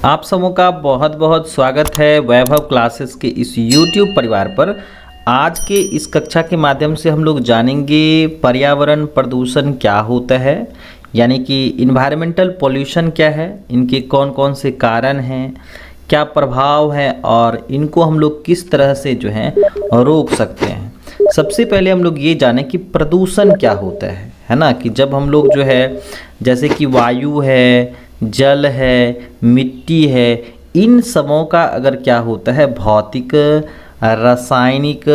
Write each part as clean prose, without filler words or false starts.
आप सबों का बहुत बहुत स्वागत है वैभव क्लासेस के इस YouTube परिवार पर। आज के इस कक्षा के माध्यम से हम लोग जानेंगे पर्यावरण प्रदूषण क्या होता है, यानी कि इन्वायरमेंटल पॉल्यूशन क्या है, इनके कौन कौन से कारण हैं, क्या प्रभाव है और इनको हम लोग किस तरह से जो है रोक सकते हैं। सबसे पहले हम लोग ये जानें कि प्रदूषण क्या होता है ना। कि जब हम लोग जो है जैसे कि वायु है, जल है, मिट्टी है, इन सबों का अगर क्या होता है भौतिक, रासायनिक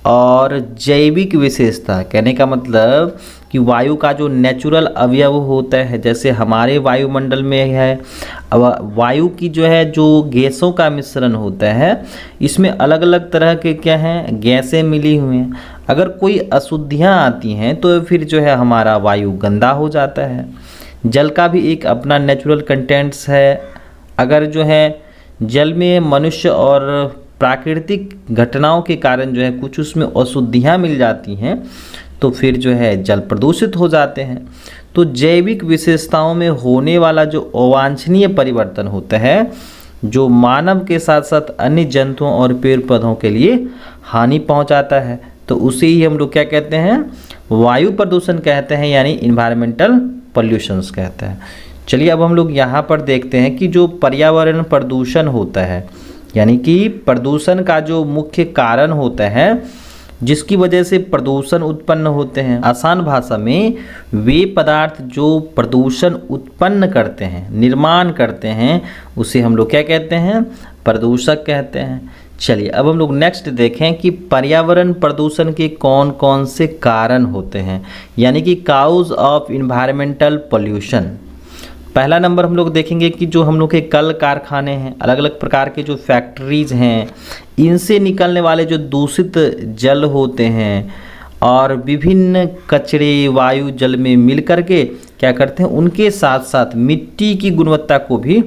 और जैविक विशेषता, कहने का मतलब कि वायु का जो नेचुरल अवयव होता है, जैसे हमारे वायुमंडल में है, वायु की जो है जो गैसों का मिश्रण होता है, इसमें अलग अलग तरह के क्या हैं गैसें मिली हुई हैं। अगर कोई अशुद्धियाँ आती हैं तो फिर जो है हमारा वायु गंदा हो जाता है। जल का भी एक अपना नेचुरल कंटेंट्स है। अगर जो है जल में मनुष्य और प्राकृतिक घटनाओं के कारण जो है कुछ उसमें अशुद्धियाँ मिल जाती हैं तो फिर जो है जल प्रदूषित हो जाते हैं। तो जैविक विशेषताओं में होने वाला जो अवांछनीय परिवर्तन होता है, जो मानव के साथ साथ अन्य जंतुओं और पेड़ पौधों के लिए हानि पहुंचाता है, तो उसे ही हम लोग क्या कहते हैं, वायु प्रदूषण कहते हैं, यानी इन्वायरमेंटल पॉल्यूशंस कहते हैं। चलिए अब हम लोग यहाँ पर देखते हैं कि जो पर्यावरण प्रदूषण होता है, यानी कि प्रदूषण का जो मुख्य कारण होता है जिसकी वजह से प्रदूषण उत्पन्न होते हैं। आसान भाषा में वे पदार्थ जो प्रदूषण उत्पन्न करते हैं, निर्माण करते हैं, उसे हम लोग क्या कहते हैं, प्रदूषक कहते हैं। चलिए अब हम लोग नेक्स्ट देखें कि पर्यावरण प्रदूषण के कौन कौन से कारण होते हैं, यानी कि काउज ऑफ इन्वायरमेंटल पॉल्यूशन। पहला नंबर हम लोग देखेंगे कि जो हम लोग के कल कारखाने हैं, अलग अलग प्रकार के जो फैक्ट्रीज हैं, इनसे निकलने वाले जो दूषित जल होते हैं और विभिन्न कचरे वायु जल में मिल करके क्या करते हैं, उनके साथ साथ मिट्टी की गुणवत्ता को भी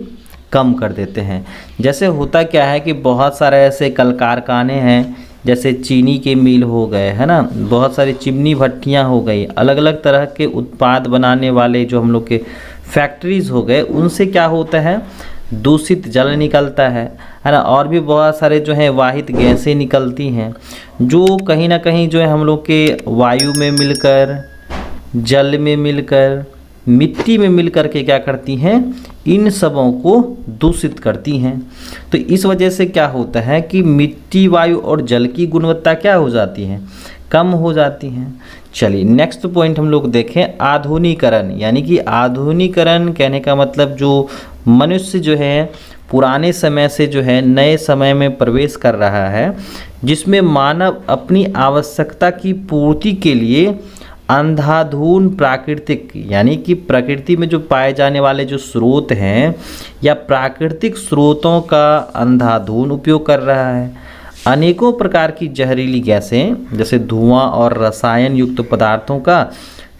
कम कर देते हैं। जैसे होता क्या है कि बहुत सारे ऐसे कल कारखाने हैं, जैसे चीनी के मिल हो गए, है ना, बहुत सारी चिमनी भट्टियाँ हो गई, अलग अलग तरह के उत्पाद बनाने वाले जो हम लोग के फैक्ट्रीज हो गए, उनसे क्या होता है दूषित जल निकलता है ना। और भी बहुत सारे जो है वाहित गैसें निकलती हैं जो कहीं ना कहीं जो है हम लोग के वायु में मिलकर, जल में मिलकर, मिट्टी में मिलकर के क्या करती हैं, इन सबों को दूषित करती हैं। तो इस वजह से क्या होता है कि मिट्टी, वायु और जल की गुणवत्ता क्या हो जाती है, कम हो जाती हैं। चलिए नेक्स्ट पॉइंट हम लोग देखें, आधुनिकीकरण। यानी कि आधुनिकीकरण कहने का मतलब जो मनुष्य जो है पुराने समय से जो है नए समय में प्रवेश कर रहा है, जिसमें मानव अपनी आवश्यकता की पूर्ति के लिए अंधाधुन प्राकृतिक, यानी कि प्रकृति में जो पाए जाने वाले जो स्रोत हैं या प्राकृतिक स्रोतों का अंधाधुन उपयोग कर रहा है। अनेकों प्रकार की जहरीली गैसें जैसे धुआं और रसायन युक्त पदार्थों का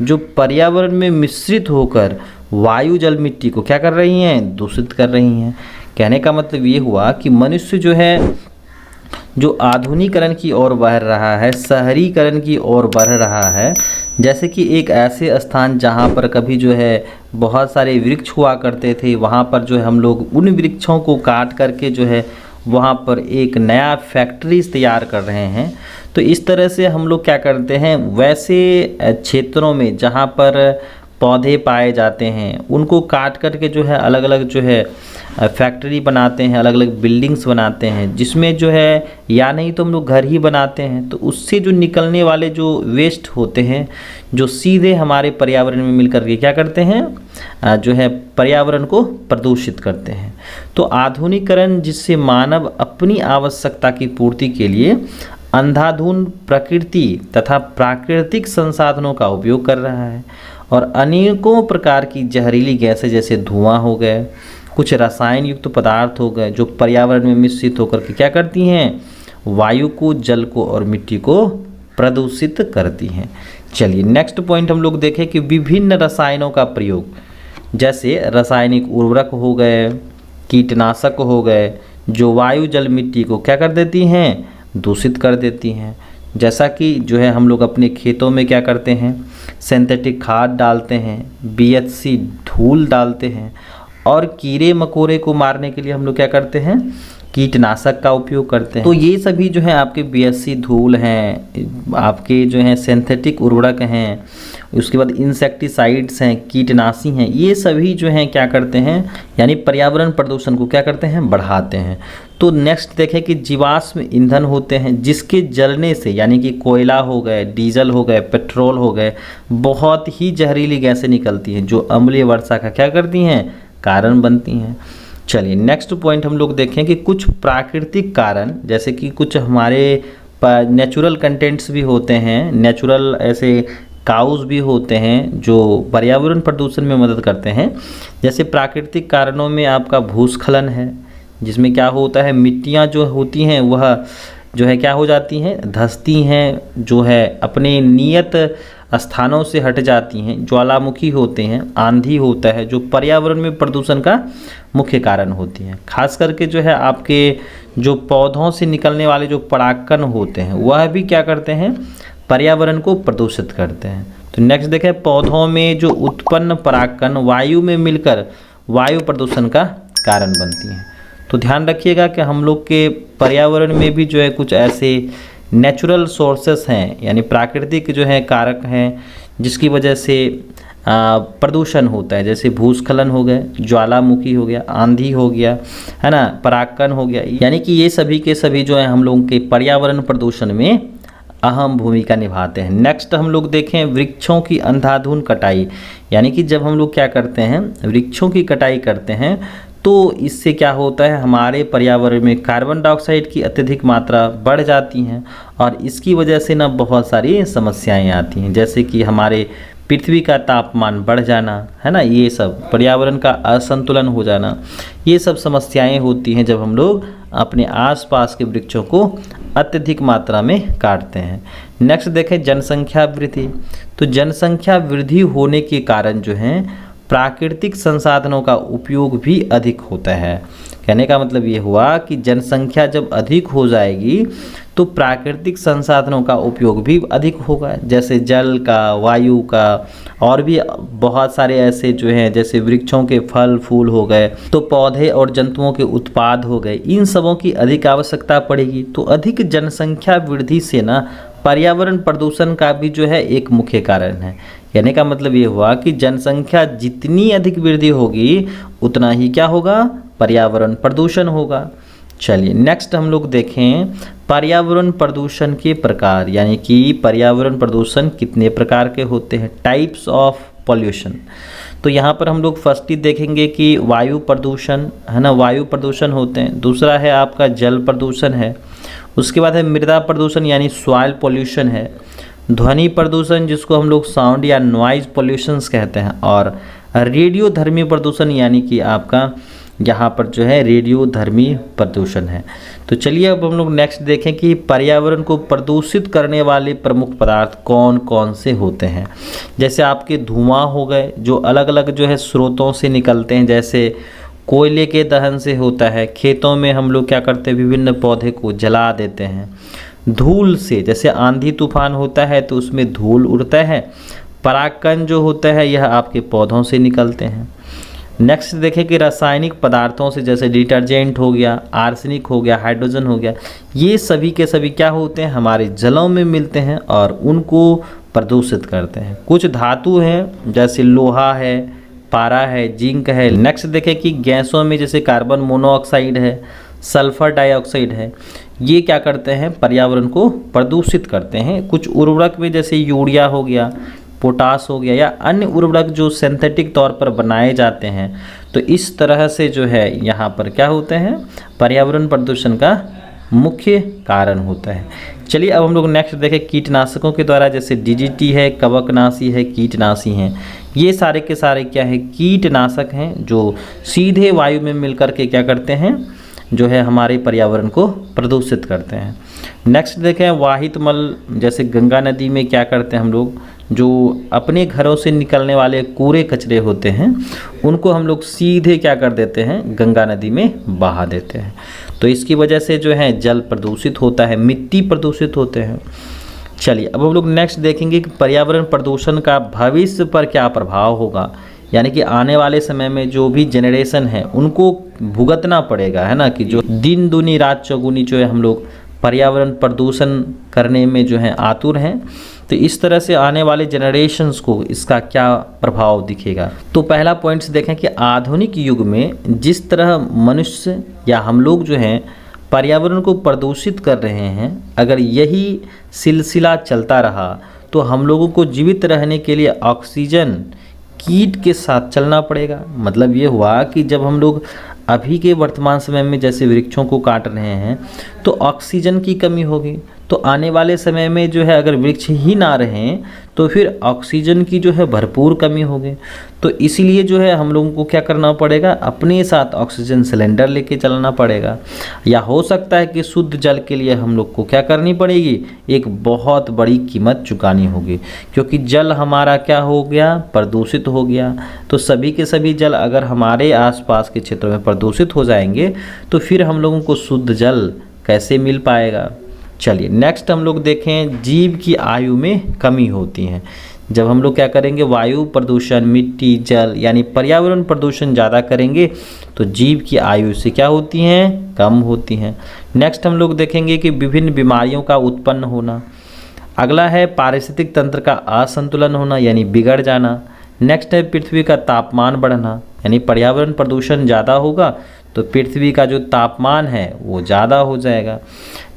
जो पर्यावरण में मिश्रित होकर वायु, जल, मिट्टी को क्या कर रही हैं, दूषित कर रही हैं। कहने का मतलब ये हुआ कि मनुष्य जो है जो आधुनिकीकरण की ओर बढ़ रहा है, शहरीकरण की ओर बढ़ रहा है। जैसे कि एक ऐसे स्थान जहाँ पर कभी जो है बहुत सारे वृक्ष हुआ करते थे, वहाँ पर जो है हम लोग उन वृक्षों को काट करके जो है वहाँ पर एक नया फैक्ट्रीज तैयार कर रहे हैं। तो इस तरह से हम लोग क्या करते हैं, वैसे क्षेत्रों में जहाँ पर पौधे पाए जाते हैं उनको काट करके जो है अलग अलग जो है फैक्ट्री बनाते हैं, अलग अलग बिल्डिंग्स बनाते हैं, जिसमें जो है या नहीं तो हम लोग घर ही बनाते हैं। तो उससे जो निकलने वाले जो वेस्ट होते हैं जो सीधे हमारे पर्यावरण में मिलकर के क्या करते हैं, जो है पर्यावरण को प्रदूषित करते हैं। तो आधुनिकीकरण जिससे मानव अपनी आवश्यकता की पूर्ति के लिए अंधाधुन प्रकृति तथा प्राकृतिक संसाधनों का उपयोग कर रहा है और अनेकों प्रकार की जहरीली गैसें जैसे धुआं हो गए, कुछ रसायन युक्त पदार्थ हो गए जो पर्यावरण में मिश्रित होकर के क्या करती हैं, वायु को, जल को और मिट्टी को प्रदूषित करती हैं। चलिए नेक्स्ट पॉइंट हम लोग देखें कि विभिन्न रसायनों का प्रयोग, जैसे रासायनिक उर्वरक हो गए, कीटनाशक हो गए, जो वायु, जल, मिट्टी को क्या कर देती हैं, दूषित कर देती हैं। जैसा कि जो है हम लोग अपने खेतों में क्या करते हैं, सिंथेटिक खाद डालते हैं, BHC धूल डालते हैं और कीड़े मकोड़े को मारने के लिए हम लोग क्या करते हैं, कीटनाशक का उपयोग करते हैं। तो ये सभी जो है आपके बीएससी धूल हैं, आपके जो हैं सिंथेटिक उर्वरक हैं, उसके बाद इंसेक्टिसाइड्स हैं, कीटनाशी हैं, ये सभी जो हैं क्या करते हैं, यानी पर्यावरण प्रदूषण को क्या करते हैं, बढ़ाते हैं। तो नेक्स्ट देखें कि जीवाश्म ईंधन होते हैं जिसके जलने से, यानी कि कोयला हो गए, डीजल हो गए, पेट्रोल हो गए, बहुत ही जहरीली गैसें निकलती हैं जो अम्लीय वर्षा का क्या करती हैं, कारण बनती हैं। चलिए नेक्स्ट पॉइंट हम लोग देखें कि कुछ प्राकृतिक कारण, जैसे कि कुछ हमारे नेचुरल कंटेंट्स भी होते हैं, नेचुरल ऐसे काउज भी होते हैं जो पर्यावरण प्रदूषण में मदद करते हैं। जैसे प्राकृतिक कारणों में आपका भूस्खलन है, जिसमें क्या होता है, मिट्टियाँ जो होती हैं वह जो है क्या हो जाती हैं, धंसती हैं, जो है अपने नियत स्थानों से हट जाती हैं, ज्वालामुखी होते हैं, आंधी होता है, जो पर्यावरण में प्रदूषण का मुख्य कारण होती हैं। खास करके जो है आपके जो पौधों से निकलने वाले जो परागकण होते हैं वह भी क्या करते हैं, पर्यावरण को प्रदूषित करते हैं। तो नेक्स्ट देखें, पौधों में जो उत्पन्न परागकण वायु में मिलकर वायु प्रदूषण का कारण बनती हैं। तो ध्यान रखिएगा कि हम लोग के पर्यावरण में भी जो है कुछ ऐसे नेचुरल सोर्सेस हैं, यानी प्राकृतिक जो है कारक हैं जिसकी वजह से प्रदूषण होता है। जैसे भूस्खलन हो गए, ज्वालामुखी हो गया, आंधी हो गया, है ना, परागकण हो गया, यानी कि ये सभी के सभी जो है हम लोगों के पर्यावरण प्रदूषण में अहम भूमिका निभाते हैं। नेक्स्ट हम लोग देखें वृक्षों की अंधाधुंध कटाई, यानी कि जब हम लोग क्या करते हैं, वृक्षों की कटाई करते हैं तो इससे क्या होता है, हमारे पर्यावरण में कार्बन डाइऑक्साइड की अत्यधिक मात्रा बढ़ जाती हैं और इसकी वजह से ना बहुत सारी समस्याएं आती हैं, जैसे कि हमारे पृथ्वी का तापमान बढ़ जाना, है ना, ये सब पर्यावरण का असंतुलन हो जाना, ये सब समस्याएं होती हैं जब हम लोग अपने आसपास के वृक्षों को अत्यधिक मात्रा में काटते हैं। नेक्स्ट देखें जनसंख्या वृद्धि। तो जनसंख्या वृद्धि होने के कारण जो है प्राकृतिक संसाधनों का उपयोग भी अधिक होता है। कहने का मतलब ये हुआ कि जनसंख्या जब अधिक हो जाएगी तो प्राकृतिक संसाधनों का उपयोग भी अधिक होगा, जैसे जल का, वायु का, और भी बहुत सारे ऐसे जो हैं, जैसे वृक्षों के फल फूल हो गए, तो पौधे और जंतुओं के उत्पाद हो गए, इन सबों की अधिक आवश्यकता पड़ेगी। तो अधिक जनसंख्या वृद्धि से ना पर्यावरण प्रदूषण का भी जो है एक मुख्य कारण है। कहने का मतलब ये हुआ कि जनसंख्या जितनी अधिक वृद्धि होगी उतना ही क्या होगा, पर्यावरण प्रदूषण होगा। चलिए नेक्स्ट हम लोग देखें पर्यावरण प्रदूषण के प्रकार, यानी कि पर्यावरण प्रदूषण कितने प्रकार के होते हैं, टाइप्स ऑफ पॉल्यूशन। तो यहाँ पर हम लोग फर्स्ट ही देखेंगे कि वायु प्रदूषण, है ना, वायु प्रदूषण होते हैं। दूसरा है आपका जल प्रदूषण है। उसके बाद है मृदा प्रदूषण यानी सॉइल पॉल्यूशन है। ध्वनि प्रदूषण जिसको हम लोग साउंड या नॉइज पॉल्यूशंस कहते हैं। और रेडियोधर्मी प्रदूषण यानी कि आपका यहाँ पर जो है रेडियोधर्मी प्रदूषण है। तो चलिए अब हम लोग नेक्स्ट देखें कि पर्यावरण को प्रदूषित करने वाले प्रमुख पदार्थ कौन कौन से होते हैं। जैसे आपके धुआं हो गए जो अलग अलग जो है स्रोतों से निकलते हैं, जैसे कोयले के दहन से होता है। खेतों में हम लोग क्या करते हैं, विभिन्न पौधे को जला देते हैं। धूल से, जैसे आंधी तूफान होता है तो उसमें धूल उड़ता है। परागकण जो होता है यह आपके पौधों से निकलते हैं। नेक्स्ट देखें कि रासायनिक पदार्थों से, जैसे डिटर्जेंट हो गया, आर्सेनिक हो गया, हाइड्रोजन हो गया, ये सभी के सभी क्या होते हैं, हमारे जलों में मिलते हैं और उनको प्रदूषित करते हैं। कुछ धातु हैं जैसे लोहा है, पारा है, जिंक है। नेक्स्ट देखें कि गैसों में जैसे कार्बन मोनोऑक्साइड है, सल्फर डाइऑक्साइड है, ये क्या करते हैं, पर्यावरण को प्रदूषित करते हैं। कुछ उर्वरक में जैसे यूरिया हो गया, पोटास हो गया, या अन्य उर्वरक जो सिंथेटिक तौर पर बनाए जाते हैं, तो इस तरह से जो है यहाँ पर क्या होते हैं, पर्यावरण प्रदूषण का मुख्य कारण होता है। चलिए अब हम लोग नेक्स्ट देखें कीटनाशकों के द्वारा, जैसे डीडीटी है, कवकनाशी है, कीटनाशी हैं। ये सारे के सारे क्या है, कीटनाशक हैं जो सीधे वायु में मिलकर के क्या करते हैं, जो है हमारे पर्यावरण को प्रदूषित करते हैं। नेक्स्ट देखें वाहित मल, जैसे गंगा नदी में क्या करते हैं हम लोग, जो अपने घरों से निकलने वाले कूड़े कचरे होते हैं उनको हम लोग सीधे क्या कर देते हैं, गंगा नदी में बहा देते हैं। तो इसकी वजह से जो है जल प्रदूषित होता है, मिट्टी प्रदूषित होते हैं। चलिए अब हम लोग नेक्स्ट देखेंगे कि पर्यावरण प्रदूषण का भविष्य पर क्या प्रभाव होगा, यानी कि आने वाले समय में जो भी जनरेशन है उनको भुगतना पड़ेगा, है ना, कि जो दिन दूनी रात चौगुनी जो है हम लोग पर्यावरण प्रदूषण करने में जो है आतुर हैं। तो इस तरह से आने वाले जनरेशन्स को इसका क्या प्रभाव दिखेगा। तो पहला पॉइंट्स देखें कि आधुनिक युग में जिस तरह मनुष्य या हम लोग जो हैं पर्यावरण को प्रदूषित कर रहे हैं, अगर यही सिलसिला चलता रहा तो हम लोगों को जीवित रहने के लिए ऑक्सीजन कीट के साथ चलना पड़ेगा। मतलब ये हुआ कि जब हम लोग अभी के वर्तमान समय में जैसे वृक्षों को काट रहे हैं तो ऑक्सीजन की कमी होगी, तो आने वाले समय में जो है अगर वृक्ष ही ना रहें तो फिर ऑक्सीजन की जो है भरपूर कमी होगी। तो इसीलिए जो है हम लोगों को क्या करना पड़ेगा, अपने साथ ऑक्सीजन सिलेंडर लेके चलना पड़ेगा, या हो सकता है कि शुद्ध जल के लिए हम लोग को क्या करनी पड़ेगी, एक बहुत बड़ी कीमत चुकानी होगी, क्योंकि जल हमारा क्या हो गया, प्रदूषित हो गया। तो सभी के सभी जल अगर हमारे आसपास के क्षेत्रों में प्रदूषित हो जाएंगे तो फिर हम लोगों को शुद्ध जल कैसे मिल पाएगा। चलिए नेक्स्ट हम लोग देखें, जीव की आयु में कमी होती है। जब हम लोग क्या करेंगे, वायु प्रदूषण, मिट्टी, जल यानी पर्यावरण प्रदूषण ज़्यादा करेंगे तो जीव की आयु से क्या होती हैं, कम होती हैं। नेक्स्ट हम लोग देखेंगे कि विभिन्न बीमारियों का उत्पन्न होना। अगला है पारिस्थितिक तंत्र का असंतुलन होना यानी बिगड़ जाना। नेक्स्ट है पृथ्वी का तापमान बढ़ना, यानी पर्यावरण प्रदूषण ज़्यादा होगा तो पृथ्वी का जो तापमान है वो ज़्यादा हो जाएगा।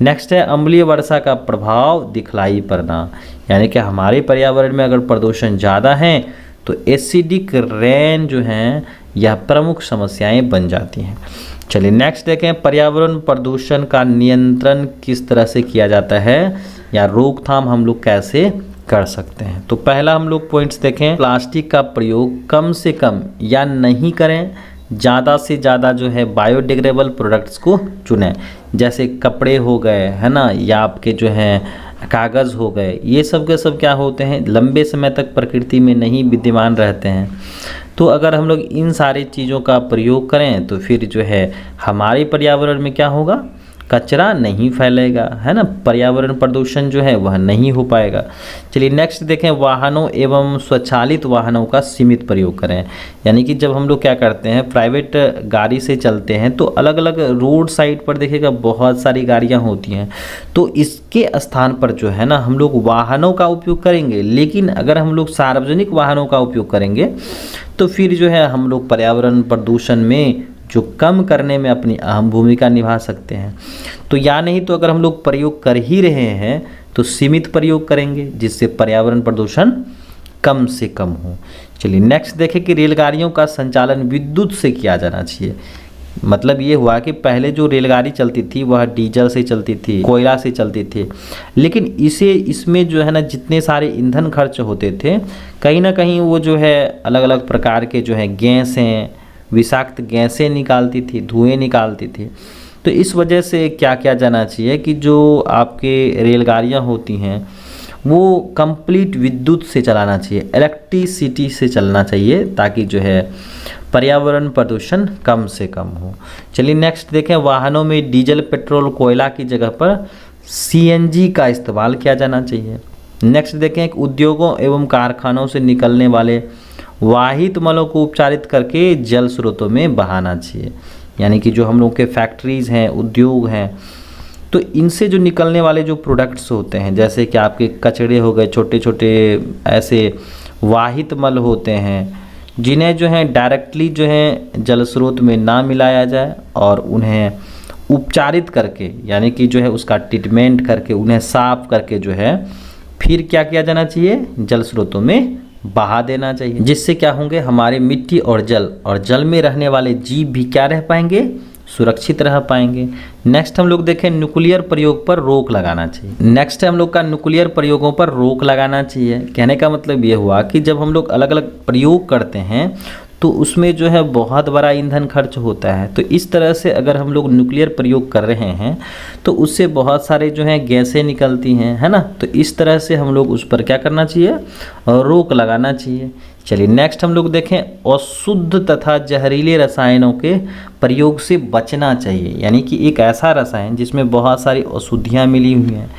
नेक्स्ट है अम्लीय वर्षा का प्रभाव दिखलाई पड़ना, यानी कि हमारे पर्यावरण में अगर प्रदूषण ज़्यादा है तो एसिडिक रेन जो हैं यह प्रमुख समस्याएं बन जाती हैं। चलिए नेक्स्ट देखें, पर्यावरण प्रदूषण का नियंत्रण किस तरह से किया जाता है या रोकथाम हम लोग कैसे कर सकते हैं। तो पहला हम लोग पॉइंट्स देखें, प्लास्टिक का प्रयोग कम से कम या नहीं करें, ज़्यादा से ज़्यादा जो है बायोडिग्रेडेबल प्रोडक्ट्स को चुनें, जैसे कपड़े हो गए, है ना, या आपके जो हैं कागज़ हो गए, ये सब के सब क्या होते हैं, लंबे समय तक प्रकृति में नहीं विद्यमान रहते हैं। तो अगर हम लोग इन सारी चीज़ों का प्रयोग करें तो फिर जो है हमारे पर्यावरण में क्या होगा, कचरा नहीं फैलेगा, है ना, पर्यावरण प्रदूषण जो है वह नहीं हो पाएगा। चलिए नेक्स्ट देखें, वाहनों एवं स्वचालित वाहनों का सीमित प्रयोग करें। यानी कि जब हम लोग क्या करते हैं, प्राइवेट गाड़ी से चलते हैं तो अलग अलग रोड साइड पर देखिएगा बहुत सारी गाड़ियां होती हैं, तो इसके स्थान पर जो है ना हम लोग वाहनों का उपयोग करेंगे। लेकिन अगर हम लोग सार्वजनिक वाहनों का उपयोग करेंगे तो फिर जो है हम लोग पर्यावरण प्रदूषण में जो कम करने में अपनी अहम भूमिका निभा सकते हैं। तो या नहीं तो अगर हम लोग प्रयोग कर ही रहे हैं तो सीमित प्रयोग करेंगे जिससे पर्यावरण प्रदूषण कम से कम हो। चलिए नेक्स्ट देखें कि रेलगाड़ियों का संचालन विद्युत से किया जाना चाहिए। मतलब ये हुआ कि पहले जो रेलगाड़ी चलती थी वह डीजल से चलती थी, कोयला से चलती थी, लेकिन इसमें जो है ना जितने सारे ईंधन खर्च होते थे, कहीं ना कहीं वो जो है अलग अलग प्रकार के जो है गैसें, विषाक्त गैसें निकालती थी, धुएं निकालती थी। तो इस वजह से क्या किया जाना चाहिए कि जो आपके रेलगाड़ियाँ होती हैं वो कंप्लीट विद्युत से चलाना चाहिए, इलेक्ट्रिसिटी से चलना चाहिए, ताकि जो है पर्यावरण प्रदूषण कम से कम हो। चलिए नेक्स्ट देखें, वाहनों में डीजल, पेट्रोल, कोयला की जगह पर सीएनजी का इस्तेमाल किया जाना चाहिए। नेक्स्ट देखें, उद्योगों एवं कारखानों से निकलने वाले वाहित मलों को उपचारित करके जल स्रोतों में बहाना चाहिए। यानी कि जो हम लोग के फैक्ट्रीज़ हैं, उद्योग हैं, तो इनसे जो निकलने वाले जो प्रोडक्ट्स होते हैं, जैसे कि आपके कचरे हो गए, छोटे छोटे ऐसे वाहित मल होते हैं, जिन्हें जो है डायरेक्टली जो है जल स्रोत में ना मिलाया जाए और उन्हें उपचारित करके, यानी कि जो है उसका ट्रीटमेंट करके, उन्हें साफ करके जो है फिर क्या किया जाना चाहिए, जल स्रोतों में बहा देना चाहिए। जिससे क्या होंगे, हमारे मिट्टी और जल में रहने वाले जीव भी क्या रह पाएंगे, सुरक्षित रह पाएंगे। नेक्स्ट हम लोग देखें, न्यूक्लियर प्रयोग पर रोक लगाना चाहिए। नेक्स्ट हम लोग का न्यूक्लियर प्रयोगों पर रोक लगाना चाहिए। कहने का मतलब ये हुआ कि जब हम लोग अलग अलग प्रयोग करते हैं तो उसमें जो है बहुत बड़ा ईंधन खर्च होता है। तो इस तरह से अगर हम लोग न्यूक्लियर प्रयोग कर रहे हैं तो उससे बहुत सारे जो हैं गैसें निकलती हैं, है ना। तो इस तरह से हम लोग उस पर क्या करना चाहिए, रोक लगाना चाहिए। चलिए नेक्स्ट हम लोग देखें, अशुद्ध तथा जहरीले रसायनों के प्रयोग से बचना चाहिए। यानी कि एक ऐसा रसायन जिसमें बहुत सारी अशुद्धियाँ मिली हुई हैं,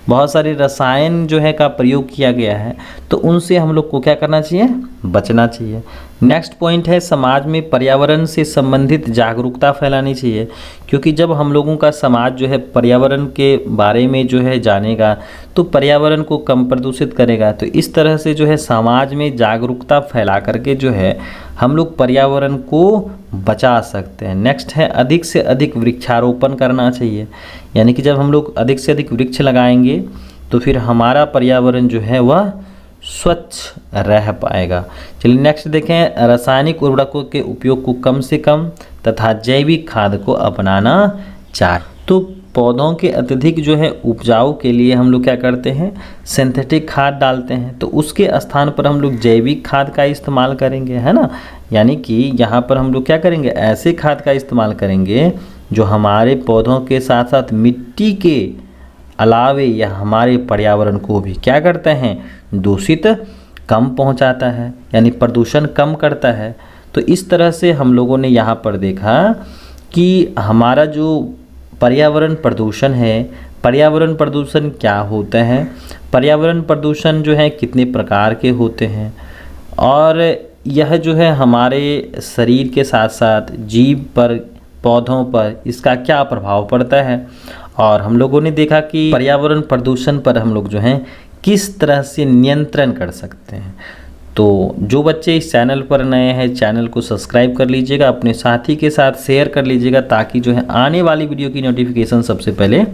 बहुत सारे रसायन जो है का प्रयोग किया गया है, तो उनसे हम लोग को क्या करना चाहिए, बचना चाहिए। नेक्स्ट पॉइंट है समाज में पर्यावरण से संबंधित जागरूकता फैलानी चाहिए, क्योंकि जब हम लोगों का समाज जो है पर्यावरण के बारे में जो है जानेगा तो पर्यावरण को कम प्रदूषित करेगा। तो इस तरह से जो है समाज में जागरूकता फैला करके जो है हम लोग पर्यावरण को बचा सकते हैं। नेक्स्ट है अधिक से अधिक वृक्षारोपण करना चाहिए, यानी कि जब हम लोग अधिक से अधिक वृक्ष लगाएंगे तो फिर हमारा पर्यावरण जो है वह स्वच्छ रह पाएगा। चलिए नेक्स्ट देखें, रासायनिक उर्वरकों के उपयोग को कम से कम तथा जैविक खाद को अपनाना चाहिए। तो पौधों के अत्यधिक जो है उपजाऊ के लिए हम लोग क्या करते हैं, सिंथेटिक खाद डालते हैं, तो उसके स्थान पर हम लोग जैविक खाद का इस्तेमाल करेंगे, है ना। यानी कि यहाँ पर हम लोग क्या करेंगे, ऐसे खाद का इस्तेमाल करेंगे जो हमारे पौधों के साथ साथ मिट्टी के अलावे यह हमारे पर्यावरण को भी क्या करते हैं, दूषित कम पहुंचाता है, यानी प्रदूषण कम करता है। तो इस तरह से हम लोगों ने यहाँ पर देखा कि हमारा जो पर्यावरण प्रदूषण है, पर्यावरण प्रदूषण क्या होता है, पर्यावरण प्रदूषण जो है कितने प्रकार के होते हैं, और यह जो है हमारे शरीर के साथ साथ जीव पर, पौधों पर इसका क्या प्रभाव पड़ता है। और हम लोगों ने देखा कि पर्यावरण प्रदूषण पर हम लोग जो हैं किस तरह से नियंत्रण कर सकते हैं। तो जो बच्चे इस चैनल पर नए हैं, चैनल को सब्सक्राइब कर लीजिएगा, अपने साथी के साथ शेयर कर लीजिएगा, ताकि जो है आने वाली वीडियो की नोटिफिकेशन सबसे पहले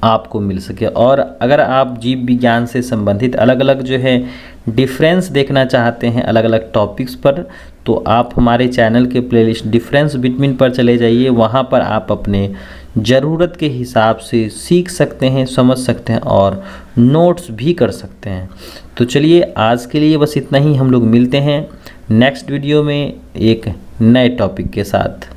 आपको मिल सके। और अगर आप जीव विज्ञान से संबंधित अलग अलग जो है डिफरेंस देखना चाहते हैं अलग अलग टॉपिक्स पर, तो आप हमारे चैनल के प्लेलिस्ट डिफरेंस बिटवीन पर चले जाइए। वहाँ पर आप अपने ज़रूरत के हिसाब से सीख सकते हैं, समझ सकते हैं और नोट्स भी कर सकते हैं। तो चलिए आज के लिए बस इतना ही। हम लोग मिलते हैं नेक्स्ट वीडियो में एक नए टॉपिक के साथ।